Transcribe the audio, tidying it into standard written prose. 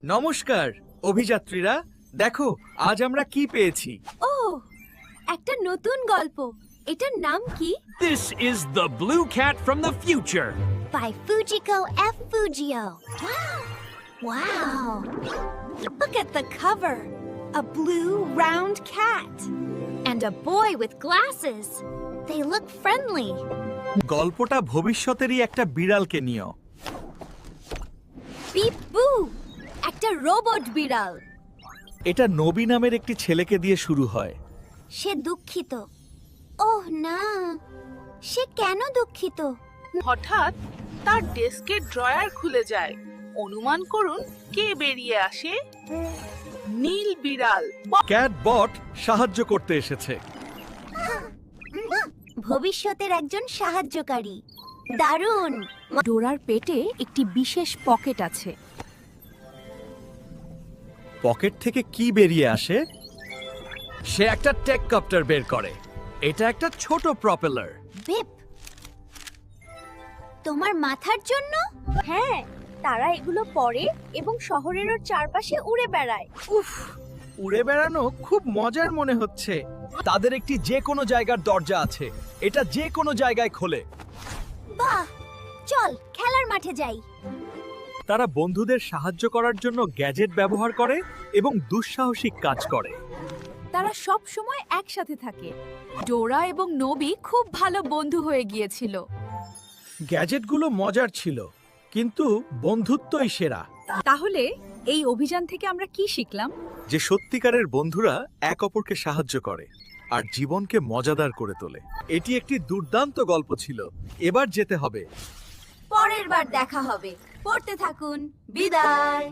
নমস্কার অভিযাত্রীরা, দেখো আজ আমরা কি পেয়েছি। ও, একটা নতুন গল্প। এটার নাম কি? This is the Blue Cat from the future. By Fujiko F. Fujio. Wow! Look at the cover. A blue round cat. And a boy with glasses. They look friendly. গল্পটা ভবিষ্যতেরই একটা বিড়ালকে নিয়ে। Beep boo! একটা robot বিড়াল। এটা নবী নামের একটি ছেলেকে দিয়ে শুরু হয়। সে দুঃখিত। ওহ না, সে কেন দুঃখিত? হঠাৎ তার ডেস্কের ড্রয়ার খুলে যায়। অনুমান করুন কে বেরিয়ে আসে? নীল বিড়াল। ক্যাট বট সাহায্য করতে এসেছে। ভবিষ্যতের একজন সাহায্যকারী। দারুণ! ডোরার পেটে একটি বিশেষ পকেট আছে। পকেট থেকে কি বেরিয়ে আসে? সে একটা টেককপ্টার বের করে। এটা একটা ছোট প্রপেলার। বিপ! তোমার মাথার জন্য? হ্যাঁ, তারা এগুলো পরে এবং শহরের চারপাশে উড়ে বেড়ায়। উফ, উড়ে বেড়ানো খুব মজার মনে হচ্ছে। তাদের একটি যে কোনো জায়গার দরজা আছে, এটা যে কোনো জায়গায় খোলে। বাহ! চল খেলার মাঠে যাই। তারা বন্ধুদের সাহায্য করার জন্য গ্যাজেট ব্যবহার করে এবং দুঃসাহসিক কাজ করে। তারা সব সময় একসাথে থাকে। ডোরা এবং নবী খুব ভালো বন্ধু হয়ে গিয়েছিল। গ্যাজেটগুলো মজার ছিল, কিন্তু বন্ধুত্বই সেরা। তাহলে এই অভিযান থেকে আমরা কি শিখলাম? যে সত্যিকারের বন্ধুরা এক অপরকে সাহায্য করে আর জীবনকে মজাদার করে তোলে। এটি একটি দুর্দান্ত গল্প ছিল। এবার যেতে হবে। পরের বার দেখা হবে। পড়তে থাকুন। বিদায়।